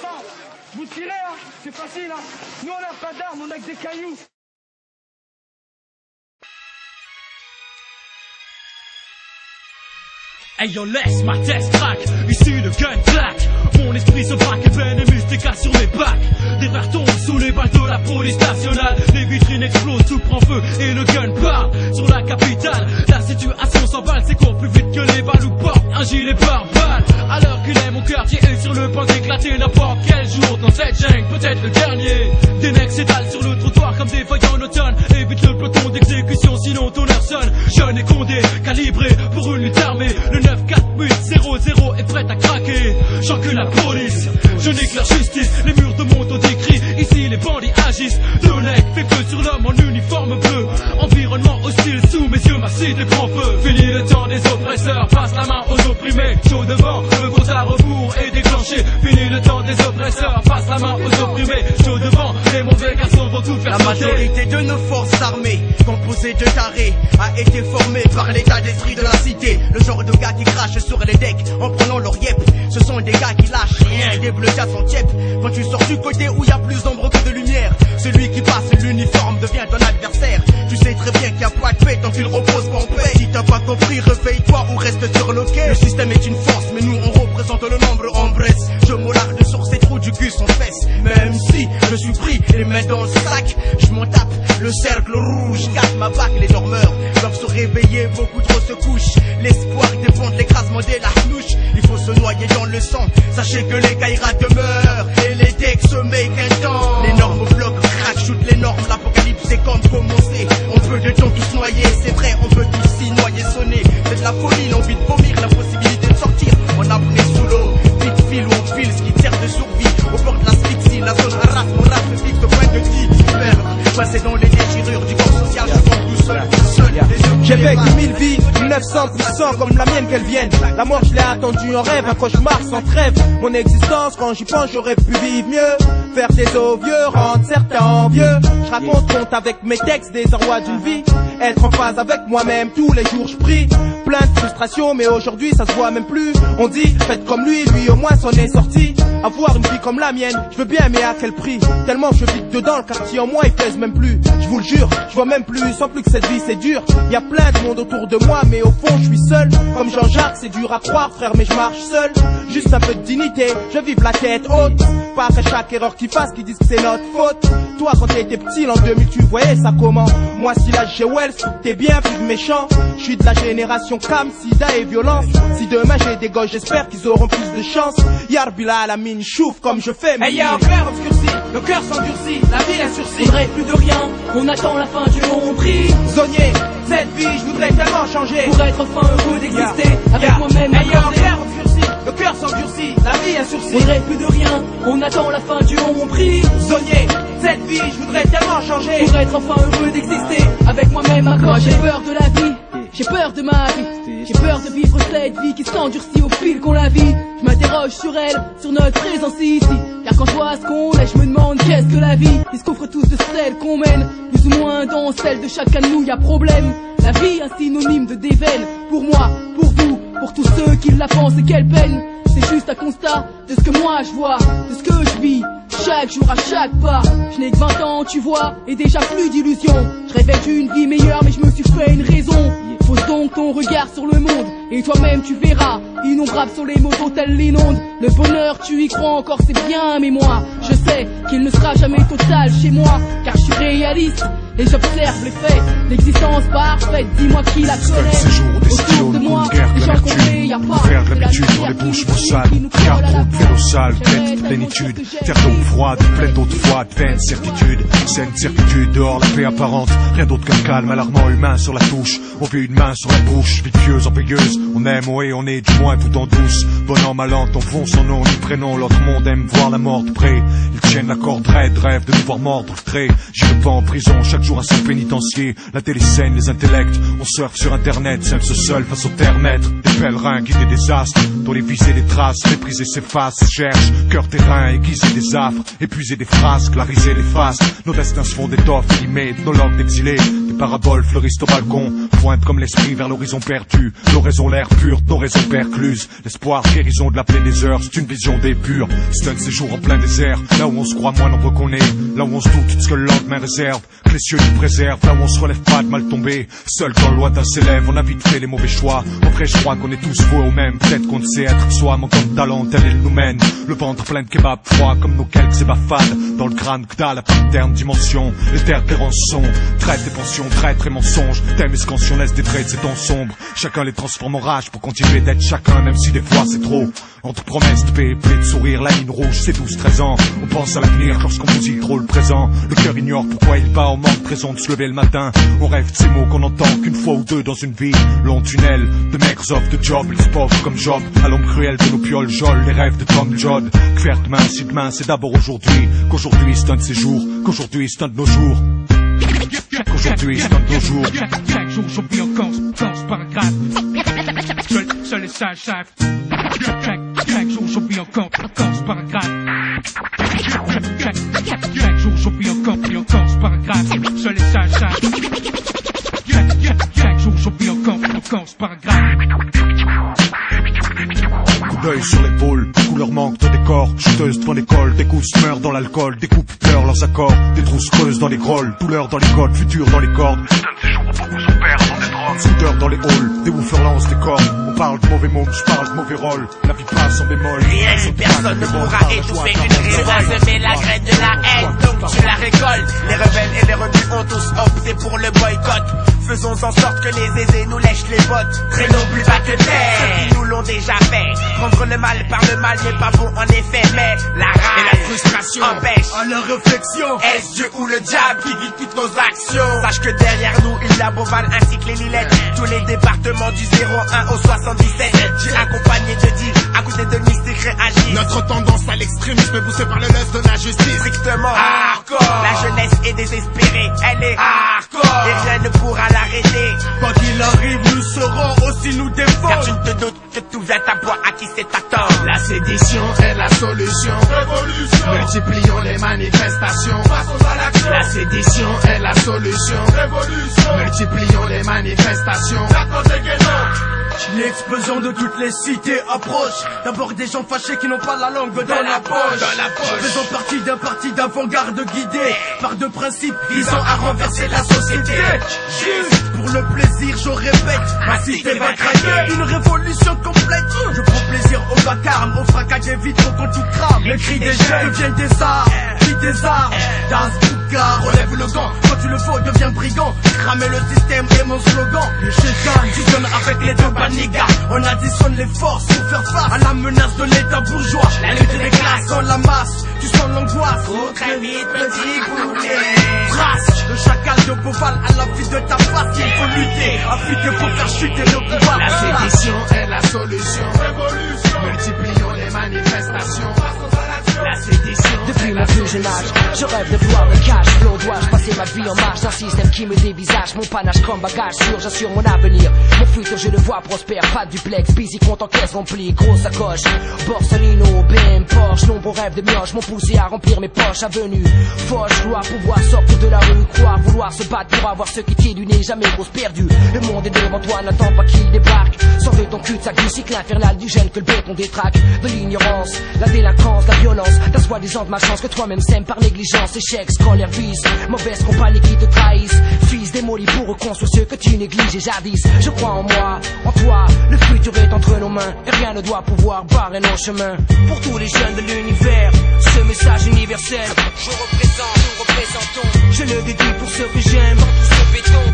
ça. Vous tirez, hein, c'est facile, hein. Nous, on n'a pas d'armes, on a que des cailloux. Hey yo, laisse ma test crack, ici le gun claque. Mon esprit se braque et peine et mystique sur mes bacs. Des verres tombent sous les balles de la police nationale. Les vitrines explosent, tout prend feu et le gun part sur la capitale. La situation s'emballe, c'est court plus vite que les balles ou porte un gilet pare-balles. Alors qu'il est mon quartier est sur le point d'éclater n'importe quel jour dans cette jungle, peut-être le dernier. Des mecs s'étalent sur le trottoir comme des feuilles en automne. Évite le peloton d'exécution sinon ton heure sonne. Jeune et condé, calibré pour une lutte armée. Le 9-4-8-0-0 est prêt à craquer. J'encule la police, je nique la justice. Les murs de mon dos décrits, ici les bandits agissent. Deux legs fait feu sur l'homme en uniforme bleu. Environnement hostile, sous mes yeux ma cité prend feu. Fini le temps des oppresseurs, passe la main aux opprimés. Chaud devant, le compte à rebours est déclenché. Fini le temps des oppresseurs, passe la main aux opprimés. Chaud devant, les mauvais garçons vont tout faire. La majorité de nos forces armées, composées de tarés, a été formée par l'état d'esprit de la cité. Le genre de gars qui crachent sur les decks en prenant leur yep. Ce sont des gars qui lâchent rien, des bleus à son tiep. Quand tu sors du côté où y a plus d'ombre que de lumière, celui qui passe l'uniforme devient ton adversaire. Tu sais très bien qu'il y a pas de paix tant qu'il repose pas en paix. Si t'as pas compris, réveille-toi ou reste sur le quai. Le système est une force, mais nous on représente le nombre en Bresse. Je m'aularde sur ces trous du cul sans fesses. Même si je suis pris les mains dans le sac, je m'en tape le cercle rouge. Casse ma bague, les dormeurs doivent se réveiller, beaucoup trop se couchent. L'espoir dépend de l'écrasement des larnouches. Il faut se noyer dans le sang, sachez que les caïras demeurent et les decks se make un temps. Les normes bloquent, crack, shoot les normes, l'apocalypse est comme commencer. On peut de temps tous noyer, c'est vrai, on peut tous s'y noyer, sonner. C'est de la folie, l'envie de vomir, l'impossibilité de sortir. On a pris sous l'eau, vite fil ou on file, ce qui sert de survie. Au bord de l'asphyxie, la zone harasse, mon rap me fixe au point de vie. Passer dans les déchirures du corps social, je pense tout seul. J'ai vécu 1000 vies, 900 plus 100 comme la mienne qu'elle vienne. La mort je l'ai attendue en rêve, un cauchemar sans trêve. Mon existence quand j'y pense j'aurais pu vivre mieux. Faire des os vieux, rendre certains envieux. Je raconte compte avec mes textes des rois d'une vie. Être en phase avec moi-même, tous les jours je prie. Plein de frustration mais aujourd'hui ça se voit même plus. On dit faites comme lui, lui au moins s'en est sorti. Avoir une vie comme la mienne, je veux bien mais à quel prix? Tellement que je vis dedans, le quartier en moi il pèse même plus. Je vous le jure, je vois même plus, sans plus que cette vie c'est dur. Y a plein de monde autour de moi mais au fond je suis seul. Comme Jean-Jacques c'est dur à croire frère mais je marche seul. Juste un peu de dignité, je vive la tête haute. Pas après chaque erreur qu'ils fassent qui disent que c'est notre faute. Toi quand t'étais petit l'an 2000 tu voyais ça comment? Moi si là j'ai Wells, t'es bien plus méchant. Je suis de la génération Cam, Sida et violence. Si demain j'ai des gosses j'espère qu'ils auront plus de chance. Yarbila à la mine chouffe comme je fais. Hey y'a un frère obscurci, le cœur s'endurcit, la vie est sursis. Faudrait plus de rien, on attend la fin du long prix. Zonier, cette vie je voudrais tellement changer. Pour être enfin heureux d'exister avec moi-même. Hey y'a un frère obscurci, le cœur s'endurcit, la vie est sursis. Faudrait plus de rien, on attend la fin du long prix. Zonier, cette vie je voudrais tellement changer. Pour être enfin heureux d'exister avec moi-même. Moi j'ai peur de la vie, j'ai peur de ma vie. J'ai peur de vivre cette vie qui s'endurcit au fil qu'on la vit. Je m'interroge sur elle, sur notre présence ici. Car quand je vois ce qu'on est, je me demande qu'est-ce que la vie. Est-ce qu'on ferait tous de celle qu'on mène? Plus ou moins dans celle de chacun de nous y'a problème. La vie un synonyme de déveine. Pour moi, pour vous, pour tous ceux qui la pensent et quelle peine. C'est juste un constat de ce que moi je vois, de ce que je vis. Chaque jour à chaque pas, je n'ai que 20 ans tu vois, et déjà plus d'illusions. Je rêvais d'une vie meilleure mais je me suis fait une raison. Pose donc ton regard sur le monde, et toi-même tu verras. Innombrables sont les mots dont elle l'inonde. Le bonheur tu y crois encore c'est bien, mais moi je sais qu'il ne sera jamais total chez moi. Car je suis réaliste et j'observe les faits. L'existence parfaite, dis-moi qui la connaît. Autour de moi, les gens complets, y'a pas faire de l'habitude dans les bouches sales. Car trop de vélo sale, pleine de plénitude. Terre d'eau froide, pleine d'eau de froide, pleine certitude. Saine certitude, dehors la paix apparente. Rien d'autre qu'un calme alarmant humain sur la touche. On vit une main sur la bouche, vie pieuse en payeuse. On aime, oui, on est du moins tout en douce. Bon an, mal an, ton fond, son nom, ni prénom. L'autre monde aime voir la mort de près. Ils tiennent la corde raide, rêvent de nous voir mordre le trait. J'irai pas en prison, chaque toujours un seul pénitencier. La télé saigne les intellects, on surfe sur internet, s'aime-se seul face au terre-maître. Des pèlerins guidés des astres, dont les visées des traces, mépriser s'efface, cherche, cœur terrain, aiguiser des affres, épuiser des phrases, clariser les faces. Nos destins se font d'étoffes, élimés, nos langues d'exilés. Des paraboles fleurissent au balcon, pointent comme l'esprit vers l'horizon perdu. L'oraison l'air pur, nos raisons percluses. L'espoir, guérison de la plaie des heures, c'est une vision des purs. C'est un séjour en plein désert, là où on se croit moins nombreux qu'on est, là où on se doute de ce que le lendemain réserve, que les cieux nous préservent, là où on se relève pas de mal tomber. Seul quand le lointain s'élève, on a vite fait les mauvais choix. En vrai, je crois qu'on est tous voués au même. Peut-être qu'on ne sait être soi, manquant de talent, tel il nous mène. Le ventre plein de kebab froid, comme nos quelques ébafades. Dans le crâne, que dalle, à paterne dimension. Les terres des rançons, traite des pensions, traître et mensonges. Thème et scansion laisse des traits de ces temps sombres. Chacun les transforme en rage pour continuer d'être chacun, même si des fois c'est trop. Entre promesses de paix, de sourire, la ligne rouge, c'est 12-13 ans. On pense à l'avenir lorsqu'on bousille trop le présent. Le cœur ignore pourquoi il bat, on manque de raison de se lever le matin. On rêve de ces mots qu'on entend qu'une fois ou deux dans une vie. Long tunnel, de maigres offres de job, ils se pauvres comme Job. À l'ombre cruelle de nos pioles, Jol, les rêves de Tom Jodd. Que faire demain, si demain c'est d'abord aujourd'hui. Qu'aujourd'hui c'est un de ces jours, qu'aujourd'hui c'est un de nos jours. Qu'aujourd'hui c'est un de nos jours. Chaque jour j'oublie encore, pense paragraphe. Seul et sage savent. Chaque jour j'oublie encore, pense paragraphe. Chaque jour j'oublie encore, paragraphe. Seul et sage savent. Chaque jour j'oublie encore, paragraphe. Coup d'œil sur l'épaule, couleur manque de décor. Chuteuse devant l'école, des gousses meurent dans l'alcool. Des coupes pleurent leurs accords, des trousses creuses dans les grolles. Douleur dans les côtes, futur dans les cordes. C'est un de ces jours où beaucoup son père dans des drogues. Scooter dans les halls, des woofers lancent des cordes. On parle de mauvais monde, je parle de mauvais rôle. La vie passe en bémol. Rien ni personne ne pourra étouffer une révolte. Tu vas semer la graine de la haine, donc tu la récoltes. Les rebelles et les rebus ont tous opté pour le boycott. Faisons en sorte que les aisés nous lèchent les bottes. Traînons plus bas que terre, ceux qui nous l'ont déjà fait. Prendre le mal par le mal n'est pas bon en effet, mais la rage et la frustration empêchent à leur réflexion. Est-ce Dieu ou le diable qui guide toutes nos actions? Sache que derrière nous il y a Beauval ainsi que les Lilettes. Tous les départements du 01 au 77. J'ai accompagné de Dieu, à côté de Mystique réagit. Notre tendance à l'extrémisme est poussée par le lust de la justice. Strictement hardcore. La jeunesse est désespérée, elle est hardcore. Et rien ne pourra l'arrêter. Quand il arrive, nous saurons aussi nous défendre. Car tu ne te doutes que tout vient à boire à qui c'est attendre. La sédition est la solution. Révolution. Multiplions les manifestations. Passons à l'action. La sédition est la solution. Révolution. Multiplions les manifestations. L'explosion de toutes les cités approche. D'abord des gens fâchés qui n'ont pas la langue dans la poche. Faisons partie d'un parti d'avant-garde guidé par deux principes visant à renverser la société. Juste pour le plaisir, je répète, ma cité va craquer. Une révolution complète. Je prends plaisir au vacarme, au fracas des vitres quand tout crame. Le cri des jeunes devient des arts, puis des armes. Das Bouka, relève le gant. Quand tu le faut, deviens brigand. Cramer le système est mon slogan. Les chétans fusionnent avec les deux banigas. On additionne les forces pour faire face à la menace de l'état bourgeois. La lutte des classes dans la masse, tu sens l'angoisse. Faut très vite petit poulet. Trace le chacal de Beauval à la vie de ta face. Il faut lutter, affûter pour faire chuter le pouvoir. La sédition est la solution. Révolution. Multiplions les manifestations. La sédition. Depuis mon plus jeune âge, je rêve de voir le cash flow. Dois-je passer ma vie en marche d'un système qui me dévisage? Mon panache comme bagage sûr, j'assure mon avenir. Mon futur je le vois prospère, pas de duplex. Busy compte en caisse remplie, grosse sacoche. Borsalino, BM, Porsche. Nombreux rêves de mioche m'ont poussé à remplir mes poches. Avenue, Foch, gloire, pouvoir sortir de la rue. Croire, vouloir se battre pour avoir ce qui tient du nez. Jamais grosse perdue. Le monde est devant toi, n'attends pas qu'il débarque. Sauver ton cul-de-sac du cycle infernal du gène que le béton détraque. De l'ignorance, la délinquance, la violence. Ta soi-disant de malchance que toi-même sèmes par négligence. Échec, scolaire, vice, mauvaise compagnie qui te trahissent. Fils démoli pour reconstruire ceux que tu négliges et jadis. Je crois en moi, en toi, le futur est entre nos mains. Et rien ne doit pouvoir barrer nos chemins. Pour tous les jeunes de l'univers, ce message universel. Je représente, nous représentons. Je le dédie pour ceux que j'aime. Dans tout ce béton.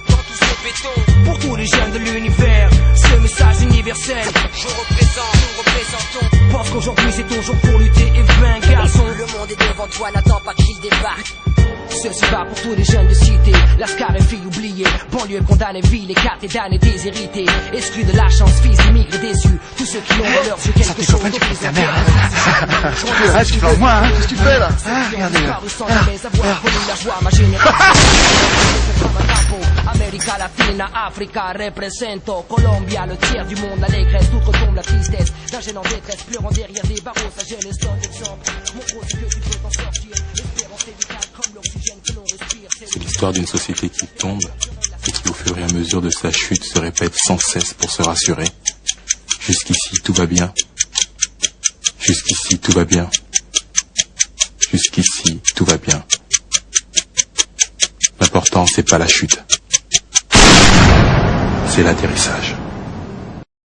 Dans tout ce béton. Pour tous les jeunes de l'univers, ce message universel. Je représente, nous représentons. Pense qu'aujourd'hui c'est toujours pour lutter et vaincre, garçon. Le monde est devant toi, n'attends pas qu'il débarque. Ceci va pour tous les jeunes de cité, Lascar et filles oubliées, banlieue condamnée, ville, écartée, damnée, déshérités, exclus de la chance, fils d'immigrés déçus, tous ceux qui ont dans leurs yeux quelque chose d'autre. Ah, tu fais moi, hein? Qu'est-ce que tu fais là? Ah, regardez là. America Latina, Africa, represento Colombia, le tiers du monde, l'allégresse, tout retombe la tristesse d'un jeune en détresse, pleurant derrière des barreaux, sa jeunesse donne l'exemple. Mon gros, c'est que tu peux t'en sortir, espérance est vitale comme l'oxygène que l'on respire. C'est l'histoire d'une société qui tombe et qui, au fur et à mesure de sa chute, se répète sans cesse pour se rassurer. Jusqu'ici, tout va bien. Jusqu'ici, tout va bien. Jusqu'ici, tout va bien. L'important, c'est pas la chute. C'est l'atterrissage.